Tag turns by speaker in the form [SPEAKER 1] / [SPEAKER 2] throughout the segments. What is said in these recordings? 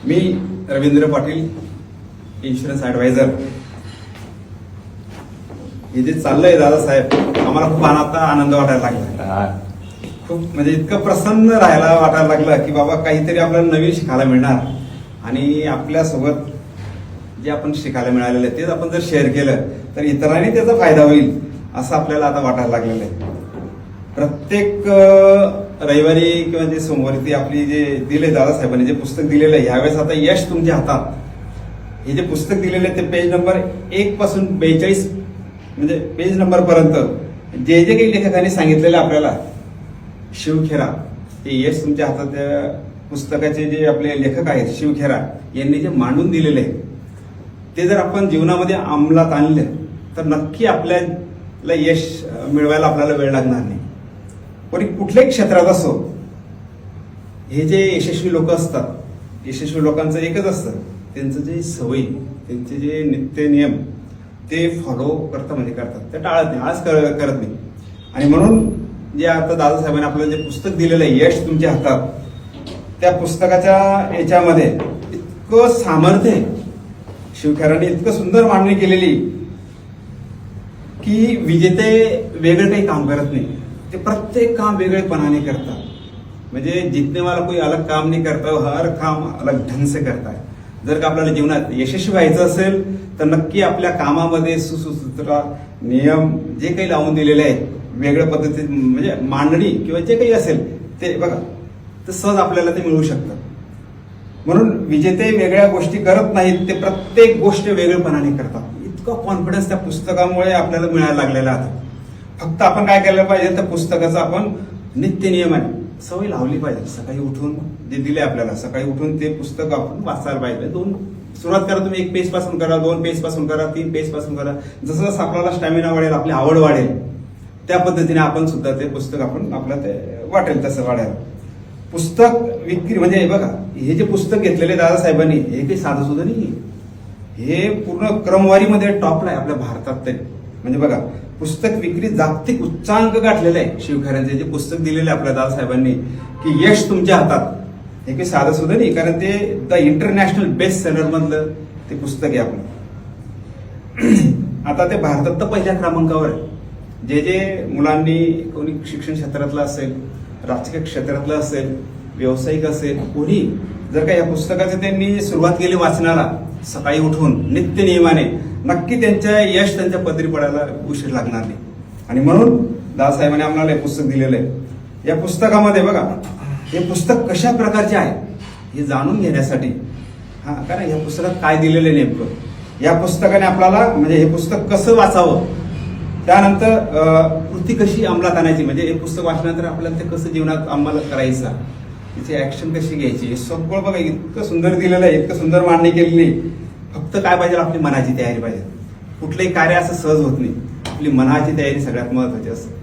[SPEAKER 1] मी Ravindra Patil, insurance adviser. हे जे चाललंय दादासाहेब, आम्हाला खूप आनंद वाटायला लागला. खूप म्हणजे इतकं प्रसन्न राहायला वाटायला लागलं की बाबा काहीतरी आपल्याला नवीन शिकायला मिळणार आणि आपल्यासोबत जे आपण शिकायला मिळालेलं आहे तेच आपण जर शेअर केलं तर इतरांनी त्याचा फायदा होईल असं आपल्याला आता वाटायला लागलेलं आहे. प्रत्येक रविवारी किंवा जे सोमवारी ती आपली जे दिले दादासाहेबांनी जे पुस्तक दिलेलं आहे, यावेळेस आता यश तुमच्या हातात, हे जे पुस्तक दिलेलं आहे ते पेज नंबर 1 पासून 42 म्हणजे पेज नंबर पर्यंत जे जे काही लेखकांनी सांगितलेलं आपल्याला शिवखेरा, हे यश तुमच्या हातात त्या पुस्तकाचे जे आपले लेखक आहेत शिवखेरा यांनी जे मांडून दिलेले आहे ते जर आपण जीवनामध्ये अंमलात आणले तर नक्की आपल्याला यश मिळवायला आपल्याला वेळ लागणार नाही. पण कुठल्याही क्षेत्रात असो, हे जे यशस्वी लोक असतात, यशस्वी लोकांचं एकच असतं, त्यांचं जे सवयी, त्यांचे जे नित्य नियम ते फॉलो करतात, ते टाळत नाही, आज करत नाही. आणि म्हणून जे आता दादासाहेबांनी आपल्याला जे पुस्तक दिलेलं आहे यश तुमच्या हातात, त्या पुस्तकाच्या याच्यामध्ये इतकं सामर्थ्य आहे, शिवखेरांनी इतकं सुंदर मांडणी केलेली की विजेते वेगळं काही काम करत नाही, ते प्रत्येक काम वेगळेपणाने करतात. म्हणजे जितने वाला कोई अलग काम नहीं करता, हर काम अलग ढंग से करता है. जर का आपल्याला जीवनात यशस्वी व्हायचं असेल तर नक्की आपल्या कामामध्ये सुसूत्र नियम जे काही लावून दिलेले आहेत वेगळ्या पद्धतीत, म्हणजे मांडणी किंवा जे काही असेल ते बघा, तर सहज आपल्याला ते मिळू शकतं. म्हणून विजेते वेगळ्या गोष्टी करत नाहीत, ते प्रत्येक गोष्ट वेगळेपणाने करतात. इतका कॉन्फिडन्स त्या पुस्तकामुळे आपल्याला मिळायला लागलेला आहे. फक्त आपण काय केलं पाहिजे, त्या पुस्तकाचं आपण नित्य नियमाने सवय लावली पाहिजे. सकाळी उठून जे दिले आपल्याला, सकाळी उठून ते पुस्तक आपण वाचायला पाहिजे. सुरुवात करा तुम्ही 1 पेज पासून करा, 2 पेज पासून करा, 3 पेज पासून करा. जसं जसं आपल्याला स्टॅमिना वाढेल, आपली आवड वाढेल, त्या पद्धतीने आपण सुद्धा ते पुस्तक आपण आपल्याला ते वाटेल तसं वाढायला. पुस्तक विक्री म्हणजे बघा, हे जे पुस्तक घेतलेले दादासाहेबांनी हे काही साधं सुद्धा नाही, हे पूर्ण क्रमवारीमध्ये टॉपला आहे आपल्या भारतात. तरी म्हणजे बघा, पुस्तक विक्री जागतिक उच्चांक गाठलेला आहे शिवखेरांचे जे पुस्तक दिलेले आपल्या दादासाहेबांनी की यश तुमच्या हातात, हे काही साधं सुद्धा नाही, कारण ते द इंटरनॅशनल बेस्ट सेलर मधलं ते पुस्तक आहे आपलं. आता ते भारतात तर पहिल्या क्रमांकावर आहे. जे जे मुलांनी, कोणी शिक्षण क्षेत्रातलं असेल, राजकीय क्षेत्रातलं असेल, व्यावसायिक असेल, कोणी जर का या पुस्तकाचं त्यांनी सुरुवात केली वाचनाला सकाळी उठून नित्य नियमाने, नक्की त्यांच्या यश त्यांच्या पदरी पडायला उशीर लागणार नाही. आणि म्हणून दादासाहेबांनी आम्हाला हे पुस्तक दिलेलं आहे. या पुस्तकामध्ये बघा, हे पुस्तक कशा प्रकारचे आहे हे जाणून घेण्यासाठी, कारण या पुस्तकात काय दिलेलं आहे नेमकं, या पुस्तकाने आपल्याला म्हणजे हे पुस्तक कसं वाचावं, त्यानंतर कृती कशी अंमलात आणायची, म्हणजे हे पुस्तक वाचल्यानंतर आपल्याला ते कसं जीवनात अंमल करायचं, त्याची ऍक्शन कशी घ्यायची, हे सगळं बघा इतकं सुंदर दिलेलं आहे, इतकं सुंदर मांडणी केलेली. फक्त काय पाहिजे, आपली मनाची तयारी पाहिजे. कुठलंही कार्य असं सहज होत नाही, आपली मनाची तयारी सगळ्यात महत्वाची असते.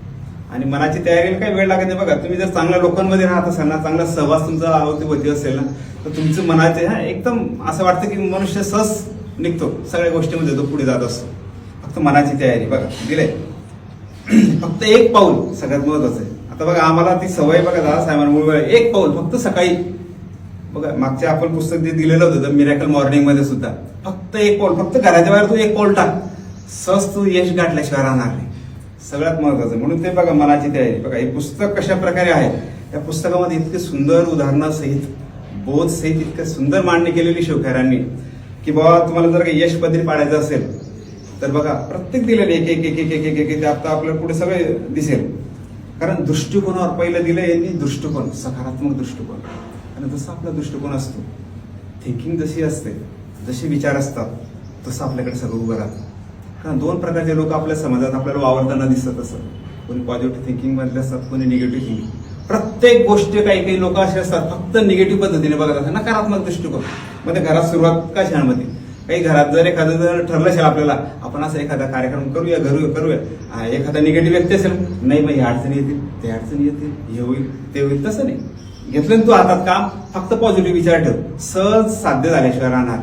[SPEAKER 1] आणि मनाची तयारीला काही वेळ लागत नाही. बघा, तुम्ही जर चांगल्या लोकांमध्ये राहत असाल ना, चांगला सहवास तुमचा अवतीभोवती असेल ना, तर तुमचं मनाचे एकदम असं वाटतं की मनुष्य सहज निघतो, सगळ्या गोष्टीमध्ये तो पुढे जात असतो. फक्त मनाची तयारी बघा दिले. फक्त 1 पाऊल सगळ्यात महत्वाचं आहे. आता बघा, आम्हाला ती सवय बघा दादासाहेबांमुळे 1 पाऊल फक्त सकाळी बघा, मागच्या आपण पुस्तक जे दिलेलं होतं द मिरॅकल मॉर्निंग मध्ये सुद्धा फक्त 1 पाऊल, फक्त घराच्या बाहेर तू 1 पाऊल टाक, सहज तू यश गाठल्याशिवाय राहणार नाही. सगळ्यात महत्वाचं म्हणून ते बघा, मनाची तयारी. बघा, हे पुस्तक कशा प्रकारे आहे, या पुस्तकामध्ये इतके सुंदर उदाहरणासहित, बोध सहित इतकं सुंदर मांडणी केलेली शिवखेरांनी की बाबा तुम्हाला जर काही यश पदरी पाडायचं असेल तर बघा, प्रत्येक दिलेले एक एक एक एक एक एक एक आता आपल्याला पुढे सगळे दिसेल. कारण दृष्टिकोनावर पहिलं दिलं यांनी, दृष्टिकोन, सकारात्मक दृष्टिकोन. आणि जसा आपला दृष्टिकोन असतो, थिंकिंग जशी असते, जसे विचार असतात, तसं आपल्याकडे सगळं उभं राहतं. कारण 2 प्रकारचे लोक आपल्या समाजात आपल्याला वावरताना दिसत असत. कोणी पॉझिटिव्ह थिंकिंग मधले असतात, कोणी निगेटिव्ह थिंकिंग. प्रत्येक गोष्ट काही लोक असे असतात फक्त निगेटिव्ह पद्धतीने बघत असतात, नकारात्मक दृष्टिकोन. मध्ये घरात सुरुवात का शाळेमध्ये काही घरात जर एखादं जर ठरलं असेल आपल्याला आपण असं एखादा कार्यक्रम करूया, एखादा निगेटिव्ह व्यक्ती असेल, नाही मग ह्या अडचणी येतील, त्या अडचणी येतील, हे होईल ते होईल, तसं नाही. घेतलं तू हातात काम, फक्त पॉझिटिव्ह विचार ठेव, सहज साध्य झाल्याशिवाय राहणार.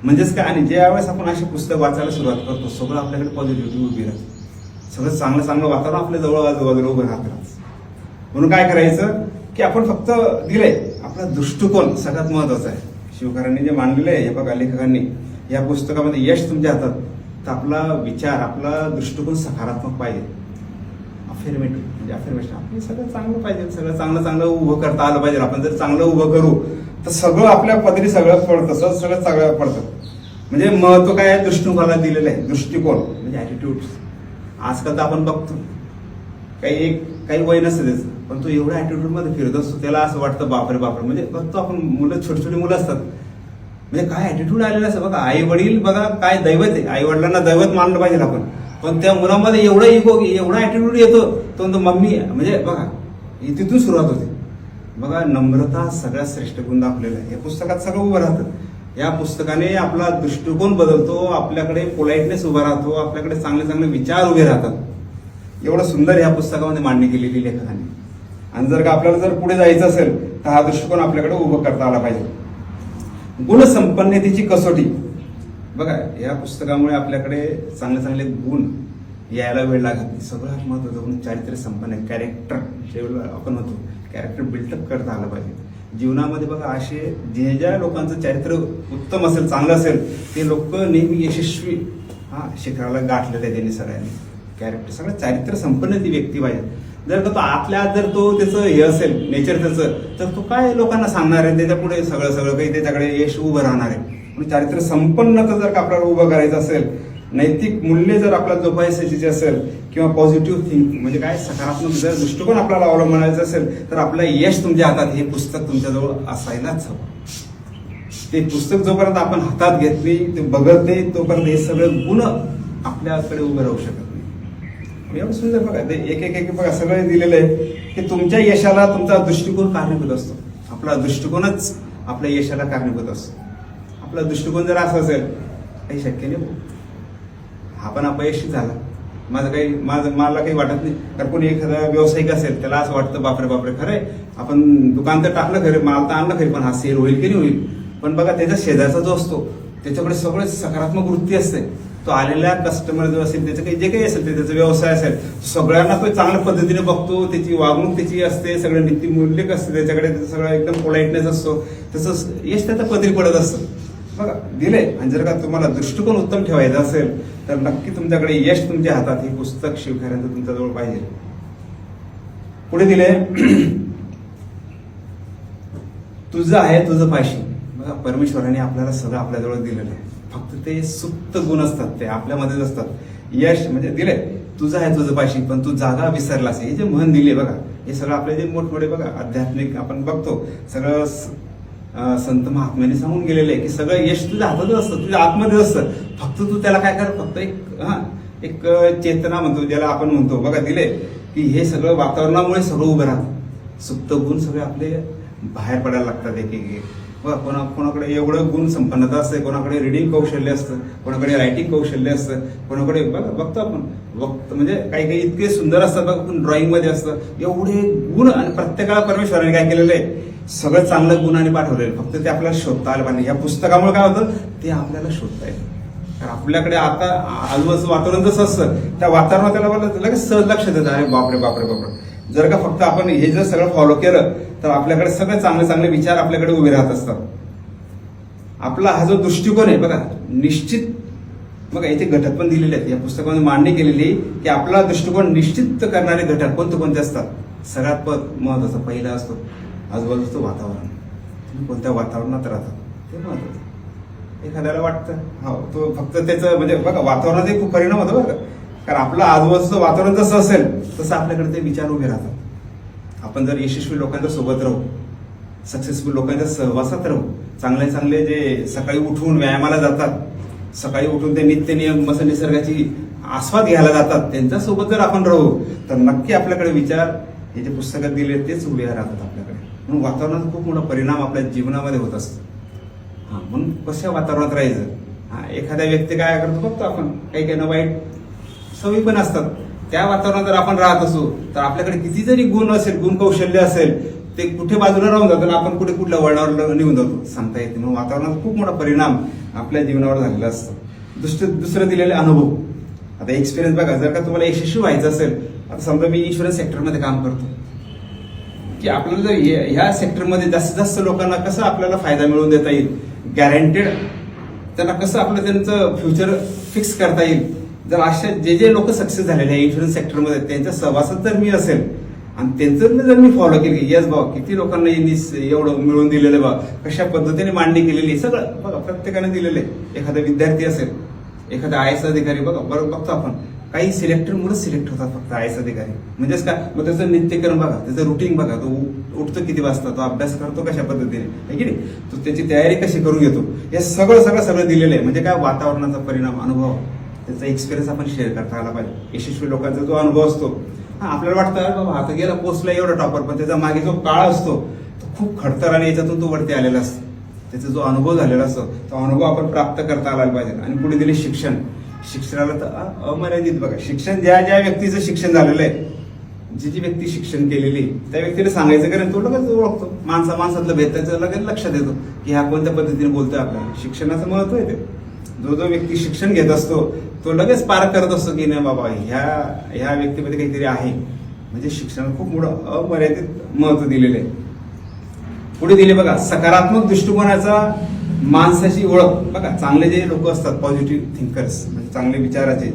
[SPEAKER 1] म्हणजेच काय, आणि ज्या वेळेस आपण अशी पुस्तक वाचायला सुरुवात करतो सगळं आपल्याकडे पॉझिटिव्हिटी उभी राहते, सगळं चांगलं चांगलं वातावरण आपल्या जवळ आजूबाजूला उभं राहतं. म्हणून काय करायचं की आपण फक्त दिलंय, आपला दृष्टिकोन सगळ्यात महत्वाचा आहे. शिवकरांनी जे मांडलेलं आहे हे बघा लेखकांनी या पुस्तकामध्ये यश तुमच्या हातात, तर आपला विचार आपला दृष्टिकोन सकारात्मक पाहिजे. अफर्मेटिव्ह म्हणजे अफर्मेशन आपलं सगळं चांगलं पाहिजे, सगळं चांगलं चांगलं उभं करता आलं पाहिजे. आपण जर चांगलं उभं करू तर सगळं आपल्या पदरी सगळं पडतं, सगळं चांगलं पडतं. म्हणजे महत्व काय आहे, दृष्टिकोनाला दिलेलं आहे. दृष्टिकोन म्हणजे ॲटिट्यूड. आजकाल तर आपण बघतो काही वय नसतं त्याचं, पण तो एवढ्या ॲटिट्यूड मध्ये फिरत असतो, त्याला असं वाटतं बापरे बापरे. म्हणजे बघतो आपण मुलं, छोटी छोटी मुलं असतात, म्हणजे काय ॲटिट्यूड आलेलं असं बघा. आई वडील बघा काय दैवत आहे, आई वडिलांना दैवत मानलं पाहिजे आपण, पण त्या मुलामध्ये एवढा इगो, एवढा ॲटिट्यूड येतो तो मम्मी म्हणजे बघा तिथून सुरुवात होते. बघा नम्रता सगळ्यात श्रेष्ठ गुण दाखवलेला आहे. या पुस्तकात सगळं उभं राहतं. या पुस्तकाने आपला दृष्टिकोन बदलतो, आपल्याकडे पोलाइटनेस उभा राहतो, आपल्याकडे चांगले चांगले विचार उभे राहतात. एवढं सुंदर या पुस्तकामध्ये मांडणी केलेली लेखकांनी. आणि जर का आपल्याला जर पुढे जायचं असेल तर हा दृष्टिकोन आपल्याकडे उभं करता आला पाहिजे. गुणसंपन्नतेची कसोटी. बघा या पुस्तकामुळे आपल्याकडे चांगले चांगले गुण यायला वेळ लागत नाही. सगळ्यात महत्त्वाचं गुण चारित्र्य संपन्न, कॅरेक्टर जे आपण म्हणतो, कॅरेक्टर बिल्डअप करता आलं पाहिजे जीवनामध्ये. बघा असे जे ज्या लोकांचं चारित्र्य उत्तम असेल, चांगलं असेल, ते लोक नेहमी यशस्वी शिखराला गाठलेलं आहे त्यांनी सगळ्यांनी. कॅरेक्टर सगळं चारित्र्य संपन्न ती व्यक्ती पाहिजे. जर का तो आतल्या आत जर तो त्याचं हे असेल नेचर त्याचं, तर तो काय लोकांना सांगणार आहे, त्याच्या पुढे सगळं काही त्याच्याकडे यश उभं राहणार आहे. म्हणून चारित्र्य संपन्नता जर का आपल्याला उभं करायचं असेल, नैतिक मूल्य जर आपल्याला जोपासायची असेल, किंवा पॉझिटिव्ह थिंक म्हणजे काय सकारात्मक जर दृष्टिकोन आपल्याला अवलंबनायचं असेल, तर आपलं यश तुमच्या हातात हे पुस्तक तुमच्याजवळ असायलाच हवं. ते पुस्तक जोपर्यंत आपण हातात घेत नाही, ते बघत नाही, तोपर्यंत हे सगळे गुण आपल्याकडे उभे राहू शकत नाही. एवढं सुंदर बघा, एक एक एक बघा सगळं दिलेलं आहे की तुमच्या यशाला तुमचा दृष्टिकोन कारणीभूत असतो. आपला दृष्टिकोनच आपल्या यशाला कारणीभूत असतो. आपला दृष्टिकोन जर असा असेल, काही शक्य नाही. हा पण अपयशी झाला, मला काही वाटत नाही. कारण कोणी एखादा व्यावसायिक असेल, त्याला असं वाटतं बापरे बापरे, खरंय आपण दुकान तर टाकलं खरं, माल तर आणलं खरी, पण हा सेल होईल की नाही होईल. पण बघा त्याच्या शेजारचा जो असतो त्याच्याकडे सगळे सकारात्मक वृत्ती असते. तो आलेल्या कस्टमर जो असेल, त्याचं काही जे काही असेल, त्याचा व्यवसाय असेल, सगळ्यांना तो चांगल्या पद्धतीने बघतो. त्याची वागणूक त्याची असते, सगळं नीतिमूल्य असते त्याच्याकडे, त्याचं सगळं एकदम पोलाइटनेस असतो. तसंच यश त्याचा पदरी पडत असतं. बघा दिले. आणि जर का तुम्हाला दृष्टिकोन उत्तम ठेवायचा असेल तर नक्की तुमच्याकडे यश तुमच्या हातात हे पुस्तक शिवखऱ्यांचं तुमच्याजवळ पाहिजे. पुढे दिले तुझं आहे तुझं पाशी. बघा परमेश्वराने आपल्याला सगळं आपल्याजवळ दिलेलं आहे, फक्त ते सुप्त गुण असतात, ते आपल्यामध्येच असतात. यश म्हणजे दिले तुझं आहे तुझं पाशी, पण तू जागा विसरलास. हे जे म्हण दिले बघा, हे सगळं आपले जे मोठमोठे बघा आध्यात्मिक आपण बघतो, सगळं संत महात्म्याने सांगून गेलेलं आहे की सगळं यश तुझ्या हातातच असतं, तुझ्या आतमध्येच असतं. फक्त तू त्याला काय कर, फक्त एक चेतना म्हणतो ज्याला आपण म्हणतो. बघा दिले की हे सगळं वातावरणामुळे सगळं उभं राहतं. सुप्त गुण सगळे आपले बाहेर पडायला लागतात एक एक. बघा कोणाकडे एवढं गुण संपन्नता असते, कोणाकडे रिडिंग कौशल्य असतं, कोणाकडे रायटिंग कौशल्य असतं, कोणाकडे बघा बघतो आपण म्हणजे काही काही इतके सुंदर असतात बघा, पण ड्रॉइंग मध्ये असतं. एवढे गुण आणि प्रत्येकाला परमेश्वराने काय केलेलं आहे, सगळं चांगलं गुणाने पाठवलेलं, फक्त ते आपल्याला शोधता आलं पाहिजे. या पुस्तकामुळे काय होतं, ते आपल्याला शोधता येतं. कारण आपल्याकडे आता आजूबाजूचं वातावरण जसं असतं, त्या वातावरणात त्याला लगेच सहज लक्षात येतं, अरे बापरे बापरे बापरे. जर का फक्त आपण हे जर सगळं फॉलो केलं तर आपल्याकडे सगळे चांगले चांगले विचार आपल्याकडे उभे राहत असतात. आपला हा जो दृष्टिकोन आहे बघा, निश्चित बघा इथे घटक पण दिलेले आहेत या पुस्तकामध्ये मांडणी केलेली की आपला दृष्टिकोन निश्चित करणारे घटक कोणते कोणते असतात. सगळ्यात महत्वाचा पहिला असतो आजूबाजूचं वातावरण. तुम्ही कोणत्या वातावरणात राहतात ते महत्वाचं. एखाद्याला वाटतं हो तो फक्त त्याचं म्हणजे बघा वातावरणाचा खूप परिणाम होतो बघा, कारण आपलं आजूबाजूचं वातावरण जसं असेल तसं आपल्याकडे ते विचार उभे राहतात. आपण जर यशस्वी लोकांच्या सोबत राहू, सक्सेसफुल लोकांच्या सहवासात राहू, चांगले चांगले जे सकाळी उठून व्यायामाला जातात, सकाळी उठून ते नित्य नियम मस्त निसर्गाची आस्वाद घ्यायला जातात, त्यांच्यासोबत जर आपण राहू तर नक्की आपल्याकडे विचार हे जे पुस्तकात दिले तेच उभे राहतात आपल्याकडे. म्हणून वातावरणाचा खूप मोठा परिणाम आपल्या जीवनामध्ये होत असतो. म्हणून कशा वातावरणात राहायचं. एखाद्या व्यक्ती काय करतो बघतो आपण, काही काही वाईट सवयी पण असतात, त्या वातावरणात जर आपण राहत असू तर आपल्याकडे किती जरी गुण असेल, गुण कौशल्य असेल, ते कुठे बाजूला राहून जातं, आपण कुठे कुठल्या वळणावर निघून जातो, सांगता येते. म्हणून वातावरणाचा खूप मोठा परिणाम आपल्या जीवनावर झालेला असतो. दुसरं दिलेले अनुभव. आता एक्सपिरियन्स बघा, जर का तुम्हाला यशस्वी व्हायचं असेल, आता समजा मी इन्शुरन्स सेक्टरमध्ये काम करतो, की आपल्याला जर ह्या सेक्टरमध्ये जास्तीत जास्त लोकांना कसं आपल्याला फायदा मिळवून देता येईल गॅरंटेड त्यांना कसं आपलं त्यांचं फ्युचर फिक्स करता येईल. जर अशा जे लोक सक्सेस झालेले आहे इन्शुरन्स सेक्टरमध्ये त्यांच्या सहवासात जर मी असेल आणि त्यांचं जर मी फॉलो केली, येस बाबा किती लोकांना यांनी एवढं मिळवून दिलेलं बा, कशा पद्धतीने मांडणी केलेली सगळं बघा प्रत्येकाने दिलेलं आहे. एखादा विद्यार्थी असेल, एखादा IAS अधिकारी बघा बरोबर बघतो आपण काही सिलेक्टेड मुलं सिलेक्ट होतात फक्त IAS अधिकारी. म्हणजेच काय, मग त्याचं नित्यक्रम बघा, त्याचं रुटीन बघा, तो उठतो किती वाजता, तो अभ्यास करतो कशा पद्धतीने आहे की नाही, तो त्याची तयारी कशी करून घेतो, हे सगळं दिलेलं आहे. म्हणजे काय वातावरणाचा परिणाम, अनुभव, त्याचा एक्सपिरियन्स आपण शेअर करता आला पाहिजे. यशस्वी लोकांचा जो अनुभव असतो, हा आपल्याला वाटतं बाबा आता गेला पोस्टला एवढा टॉपर, पण त्याचा मागे जो काळ असतो तो खूप खडतर आणि याच्यातून तो वरती आलेला असतो. त्याचा जो अनुभव झालेला असतो तो अनुभव आपण प्राप्त करता आला पाहिजे. आणि पुढे दिले शिक्षण, शिक्षणाला तर अमर्यादित बघा. शिक्षण ज्या व्यक्तीचं शिक्षण झालेलं आहे, जी व्यक्ती शिक्षण केलेली त्या व्यक्तीला सांगायचं कारण तो लगेच ओळखतो. माणसातलं भेद त्याचं लगेच लक्षात येतो की ह्या कोणत्या पद्धतीने बोलतोय आपल्याला. शिक्षणाचं महत्व आहे ते. जो व्यक्ती शिक्षण घेत असतो तो लगेच पार करत असतो की नाही बाबा ह्या व्यक्तीमध्ये काहीतरी आहे. म्हणजे शिक्षणाला खूप मोठं अमर्यादित महत्व दिलेलं आहे. पुढे दिले बघा सकारात्मक दृष्टिकोनाचा माणसाची ओळख. बघा चांगले जे लोक असतात, पॉझिटिव्ह थिंकर्स, म्हणजे चांगले विचाराचे,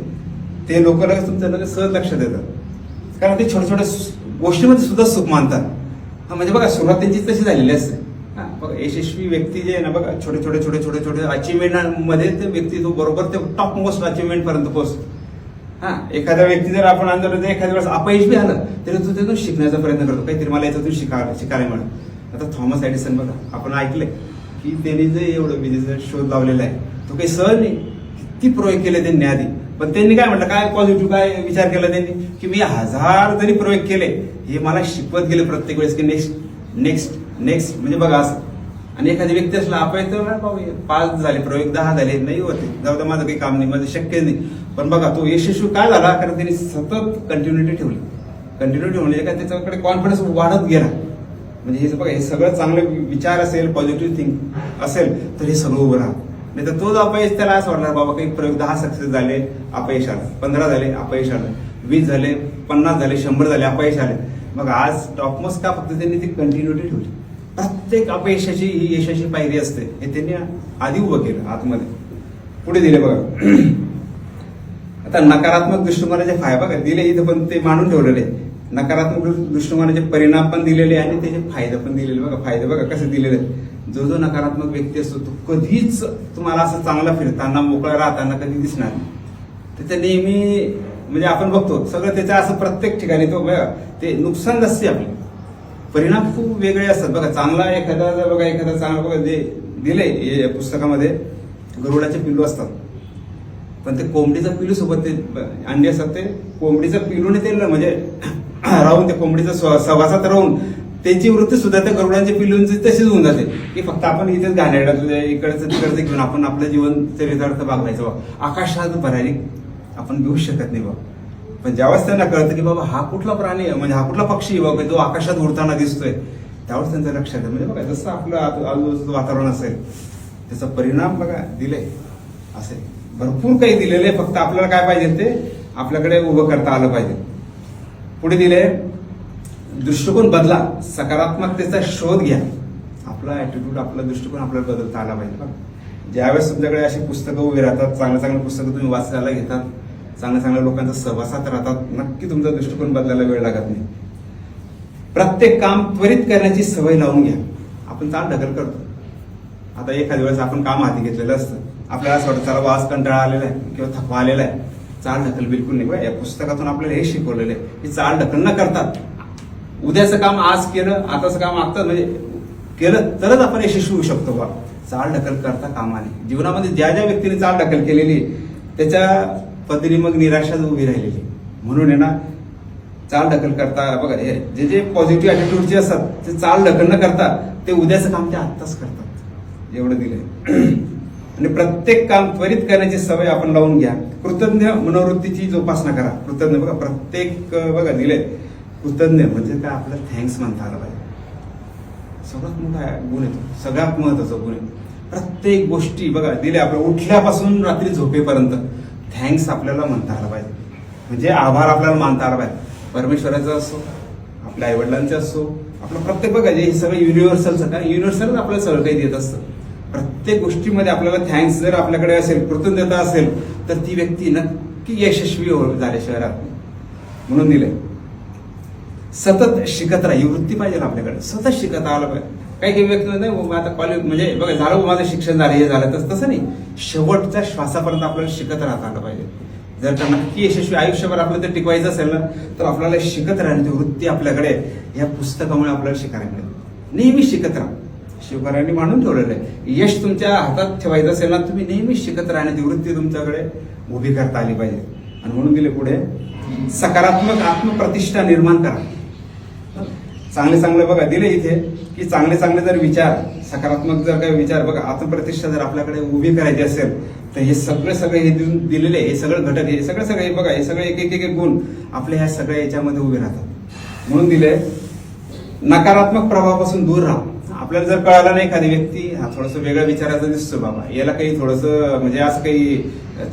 [SPEAKER 1] ते लोक लगेच तुमच्या लगेच सहज लक्षात येतात. कारण ते छोट्या छोट्या गोष्टीमध्ये सुद्धा सुख मानतात. म्हणजे बघा सुरुवात त्यांची तशी झालेली असते. बघा यशस्वी व्यक्ती जे आहे ना बघा छोटे अचिव्हमेंट मध्ये ते व्यक्ती तो बरोबर ते टॉप मोस्ट अचिव्हमेंट पर्यंत पोहोचतो. एखाद्या व्यक्ती जर आपण अंदाज एखाद्या वेळेस अपयश बी आलं तरी तो त्यातून शिकण्याचा प्रयत्न करतो, काहीतरी मला याच्यातून शिकायला मिळालं. आता थॉमस एडिसन बघा, आपण ऐकलंय की त्यांनी जे एवढं विजेचा शोध लावलेला आहे तो काही सहज नाही, किती प्रयोग केले त्यांनी आधी. पण त्यांनी काय म्हटलं, काय पॉझिटिव्ह काय विचार केला त्यांनी की मी 1000 जरी प्रयोग केले हे मला शिकवत गेले प्रत्येक वेळेस की नेक्स्ट म्हणजे बघा असं. आणि एखादी व्यक्ती असला अपयश तर 5 झाले प्रयोग, 10 झाले, नाही होते, जाऊ द्या माझं काही काम नाही, माझं शक्य नाही. पण बघा तो यशस्वी काय झाला, कारण त्यांनी सतत कंटिन्युटी ठेवली. म्हणजे काय त्याच्याकडे कॉन्फिडन्स वाढत गेला. म्हणजे हे बघा हे सगळं चांगले विचार असेल, पॉझिटिव्ह थिंक असेल तर हे सगळं उभं राहत. नाही तर तोच अपयश त्याला असं वाटणार बाबा काही प्रयोग 10 सक्सेस झाले अपयश आलं, 15 झाले अपयश आलं, 20 झाले, 50 झाले, 100 झाले अपयश आले. मग आज टॉपमोस्ट का फक्त त्यांनी ती कंटिन्युटी ठेवली. प्रत्येक अपयशाची ही यशाची पायरी असते हे त्यांनी आधी उभं केलं आतमध्ये. पुढे दिले बघा आता नकारात्मक दृष्टिकोनाचे फायदे बघा दिले इथं, पण ते मांडून ठेवलेले. नकारात्मक दृष्टिकोनाचे परिणाम पण दिलेले आणि त्याचे फायदे पण दिलेले. बघा फायदे बघा कसे दिलेले. जो नकारात्मक व्यक्ती असतो तो कधीच तुम्हाला असं चांगला फिरताना मोकळा राहताना कधी दिसणार नाही. त्याच्या नेहमी म्हणजे आपण बघतो सगळं त्याच्या असं प्रत्येक ठिकाणी तो बघा ते नुकसान असते आपले, परिणाम खूप वेगळे असतात. बघा चांगला एखादा चांगला बघा जे दिले पुस्तकामध्ये गरुडाचे पिल्लू असतात, पण ते कोंबडीचा पिल्लू सोबत ते अंडे असतात, ते कोंबडीचा पिल्लूने ते म्हणजे राहून ते कोंबडीचा सहवासात राहून त्यांची वृत्ती सुद्धा त्या गरुडांच्या पिल्लूंची तशीच होऊन जाते की फक्त आपण इथेच घाणेरडा इकडचं तिकडचं घेऊन आपण आपलं जीवन चरितार्थ भागवायचं. आकाशात भरारी आपण घेऊ शकत नाही बाबा. पण ज्यावेळेस त्यांना कळतं की बाबा हा कुठला प्राणी म्हणजे हा कुठला पक्षी बाबा जो आकाशात उडताना दिसतोय, त्यावेळेस त्यांचं लक्षात येतं. म्हणजे बघा जसं आपलं आजूबाजूचं वातावरण असेल त्याचा परिणाम बघा दिले असेल, भरपूर काही दिलेलं आहे. फक्त आपल्याला काय पाहिजे ते आपल्याकडे उभं करता आलं पाहिजे. पुढे दिले दृष्टिकोन बदला, सकारात्मकतेचा शोध घ्या. आपला ऍटिट्यूड आपला दृष्टिकोन आपल्याला बदलता आला पाहिजे. ज्यावेळेस तुमच्याकडे अशी पुस्तकं उभी राहतात, चांगली पुस्तकं तुम्ही वाचायला घेतात, चांगल्या लोकांच्या सहवासात राहतात, नक्की तुमचा दृष्टिकोन बदलायला वेळ लागत नाही. प्रत्येक काम त्वरित करण्याची सवय लावून घ्या. आपण चाल ढकल करतो. आता एखाद्या वेळेस आपण काम हाती घेतलेलं असतं, आपल्याला असं वाटतं चला आज कंटाळा आलेला आहे किंवा थकवा आलेला आहे, चाल ढकल बिलकुल नाही. या पुस्तकातून आपल्याला हे शिकवलेलं आहे की चाल ढकल न करतात उद्याचं काम आज केलं, आताचं काम आत्ताच म्हणजे केलं तरच आपण यशस्वी होऊ शकतो. बा चाल ढकल करता कामा नये. जीवनामध्ये ज्या व्यक्तीने चाल ढकल केलेली त्याच्या पदरी मग निराशा उभी राहिलेली. म्हणून आहे ना चाल ढकल करता बघा जे पॉझिटिव्ह ऍटिट्यूडचे असतात ते चाल ढकल न करता ते उद्याचं काम ते आत्ताच करतात. एवढं दिलंय. आणि प्रत्येक काम त्वरित करण्याची सवय आपण लावून घ्या. कृतज्ञ मनोवृत्तीची जोपासना करा. कृतज्ञ बघा प्रत्येक बघा दिले कृतज्ञ म्हणजे काय आपल्याला थँक्स म्हणता आलं पाहिजे. सगळ्यात मोठा गुण येतो, सगळ्यात महत्वाचा गुण आहे. प्रत्येक गोष्टी बघा दिल्या आपल्या उठल्यापासून रात्री झोपेपर्यंत थँक्स आपल्याला म्हणता आला पाहिजे. म्हणजे आभार आपल्याला मानता आला पाहिजे. परमेश्वराचा असो, आपल्या आईवडिलांचा असो, आपलं प्रत्येक बघा हे सगळं युनिव्हर्सलचं काय युनिव्हर्सलच आपल्याला सगळं काही देत असतं. प्रत्येक गोष्टीमध्ये आपल्याला थँक्स जर आपल्याकडे असेल, कृतज्ञता असेल, तर ती व्यक्ती नक्की यशस्वी झाल्याशिवाय राहत नाही. म्हणून दिलंय सतत शिकत राहा, ही वृत्ती पाहिजे आपल्याकडे, सतत शिकत आलं पाहिजे. काही काही व्यक्ती नाही आता कॉलेज म्हणजे बघा झालं माझं शिक्षण झालं, हे झालं तसं नाही, शेवटच्या श्वासापर्यंत आपल्याला शिकत राहता आलं पाहिजे. जर का नक्की यशस्वी आयुष्यभर आपल्याला ते टिकवायचं असेल ना, तर आपल्याला शिकत राहण्याची वृत्ती आपल्याकडे या पुस्तकामुळे आपल्याला शिकायला मिळेल. नेहमी शिकत राहा. शिवकारांनी मांडून ठेवलेलं आहे, यश तुमच्या हातात ठेवायचं असेल ना, तुम्ही नेहमी शिकत राहण्याची वृत्ती तुमच्याकडे उभी करता आली पाहिजे. आणि म्हणून दिले पुढे सकारात्मक आत्मप्रतिष्ठा निर्माण करा. चांगले चांगले बघा दिले इथे की चांगले चांगले जर विचार, सकारात्मक जर काही विचार बघा, आत्मप्रतिष्ठा जर आपल्याकडे उभी करायची असेल, तर हे सगळे हे दिलेले हे सगळे घटक, हे सगळे बघा, हे सगळे एक एक गुण आपल्या ह्या सगळ्या याच्यामध्ये उभे राहतात. म्हणून दिले नकारात्मक प्रभावापासून दूर राहा. आपल्याला जर कळालं नाही एखादी व्यक्ती हा थोडंसं वेगळ्या विचाराचा दिसतो, बाबा याला काही थोडंसं म्हणजे असं काही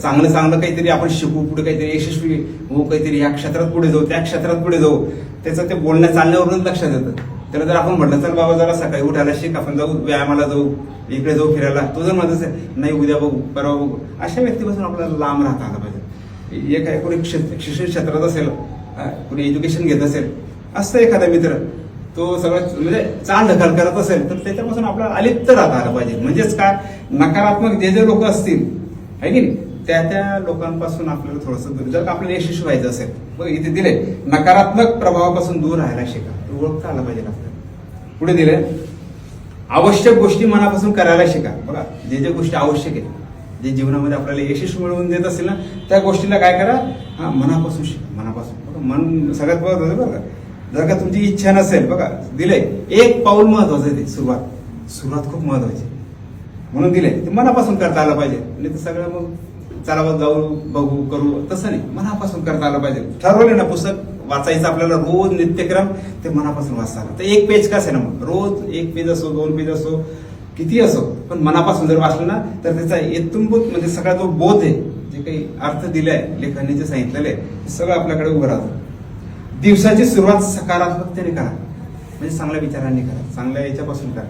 [SPEAKER 1] चांगलं काहीतरी आपण शिकू, पुढे काहीतरी यशस्वी होऊ, काहीतरी या क्षेत्रात पुढे जाऊ, त्या क्षेत्रात पुढे जाऊ, त्याचं ते बोलण्या चालण्यावरून लक्षात येतं. त्याला जर आपण म्हटलं चल बाबा जरा सकाळी उठायला शिक, आपण जाऊ व्यायामाला जाऊ, इकडे जाऊ फिरायला, तो जर म्हणत असेल नाही उद्या बघू परवा बघू, अशा व्यक्तीपासून आपल्याला लांब राहता आलं पाहिजे. एक आहे कोणी शिक्षण क्षेत्रात असेल, कोणी एज्युकेशन घेत असेल, असतं एखादा मित्र तो सगळं म्हणजे चाल ढकल करत असेल, तर त्याच्यापासून आपल्याला अलिप्त राहता आलं पाहिजे. म्हणजेच काय, नकारात्मक जे लोक असतील आहे की नाही, त्या लोकांपासून आपल्याला थोडंसं, जर आपल्याला यशस्वी व्हायचं असेल, बघ इथे दिले नकारात्मक प्रभावापासून दूर राहायला शिका, ओळखता आलं पाहिजे आपल्याला. पुढे दिले आवश्यक गोष्टी मनापासून करायला शिका. बघा जे गोष्टी आवश्यक आहेत, जे जीवनामध्ये आपल्याला यशस्वी मिळवून देत असेल ना, त्या गोष्टीला काय करा, मनापासून शिका. मनापासून मन सगळ्यात महत्वाचं. बघा जर का तुमची इच्छा नसेल, बघा दिले एक पाऊल महत्वाचं आहे, ते सुरुवात खूप महत्वाची. म्हणून दिले ते मनापासून करता आलं पाहिजे. नाही तर सगळं मग चला जाऊ बघू करू तसं नाही, मनापासून करता आलं पाहिजे. ठरवले ना पुस्तक वाचायचं आपल्याला, रोज नित्यक्रम ते मनापासून वाचता आलं तर एक पेज कसं आहे ना, मग रोज एक पेज असो, 2 पेज असो, किती असो, पण मनापासून जर वाचलं ना, तर त्याचा इत्तुंभूत म्हणजे सगळा जो बोध आहे, जे काही अर्थ दिलाय लेखनीचे सांगितलेले, सगळं आपल्याकडे उभं राहतं. दिवसाची सुरुवात सकारात्मकतेने करा, म्हणजे चांगल्या विचारांनी करा, चांगल्या याच्यापासून करा,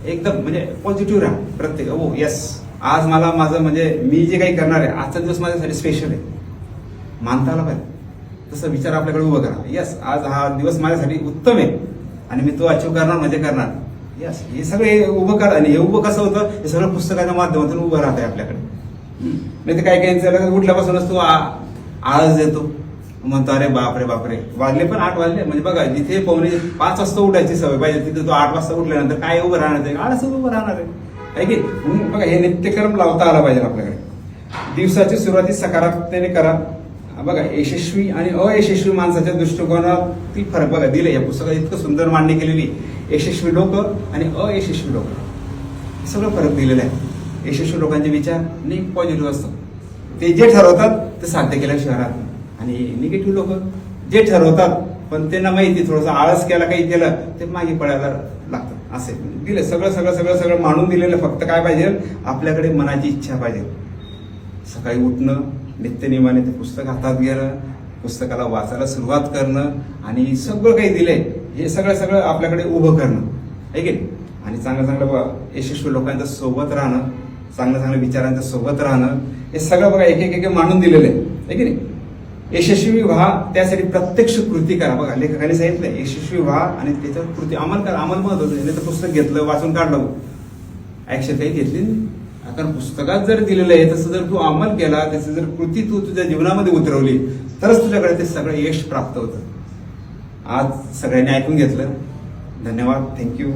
[SPEAKER 1] एकदम म्हणजे पॉझिटिव्ह राहा. प्रत्येक हो यस आज मला माझं म्हणजे मी जे काही करणार आहे, आजचा दिवस माझ्यासाठी स्पेशल आहे, मानता आला पाहिजे. तसं विचार आपल्याकडे उभं करा. यस आज हा दिवस माझ्यासाठी उत्तम आहे आणि मी तो अचीव करणार म्हणजे करणार. यस हे सगळे उभं करा. आणि हे उभं कसं होतं, हे सगळं पुस्तकाच्या माध्यमातून उभं राहत आहे आपल्याकडे. नाही तर काही उठल्यापासूनच तो आळस देतो, म्हणतो अरे बापरे वाजले पण 8 वाजले. म्हणजे बघा जिथे 4:45 वाजता उठायची सवय पाहिजे, तिथे तो 8 वाजता उठल्यानंतर काय उभं राहणार आहे, आळस उभं राहणार आहे की. बघा हे नित्यक्रम लावता आला पाहिजे आपल्याकडे. दिवसाची सुरुवाती सकारात्मकतेने करा. बघा यशस्वी आणि अयशस्वी माणसाच्या दृष्टिकोनातील फरक बघा दिले या पुस्तकात, इतकं सुंदर मांडणी केलेली. यशस्वी लोक आणि अयशस्वी लोक हे सगळं फरक दिलेलं आहे. यशस्वी लोकांचे विचार नेहमी पॉझिटिव्ह असतात, ते जे ठरवतात ते साध्य केल्याशिवाय राहत. आणि निगेटिव्ह लोक जे ठरवतात पण त्यांना माहिती थोडंसं आळस केला, काही केलं ते मागे पडायला लागतं. असे दिले सगळं मांडून दिलेलं. फक्त काय पाहिजे, आपल्याकडे मनाची इच्छा पाहिजे. सकाळी उठणं, नित्यनियमाने ते पुस्तक हातात घेणं, पुस्तकाला वाचायला सुरुवात करणं आणि सगळं काही दिलंय हे सगळं आपल्याकडे उभं करणं आहे की नाही. आणि चांगलं यशस्वी लोकांच्या सोबत राहणं, चांगल्या विचारांच्या सोबत राहणं, हे सगळं बघा एक मांडून दिलेलं आहे की नाही. यशस्वी व्हा त्यासाठी प्रत्यक्ष कृती करा. बघा लेखकाने सांगितलंय यशस्वी व्हा आणि त्याच्यावर कृती अंमल करा. अंमल महत्वाचं नाही तर पुस्तक घेतलं वाचून काढलं ऍक्शन काही घेतली नाही. कारण पुस्तकात जर दिलेलं आहे तसं जर तू अंमल केला, त्याची जर कृती तू तुझ्या जीवनामध्ये उतरवली तरच तुझ्याकडे ते सगळं यश प्राप्त होतं. आज सगळ्यांनी ऐकून घेतलं. धन्यवाद. थँक्यू.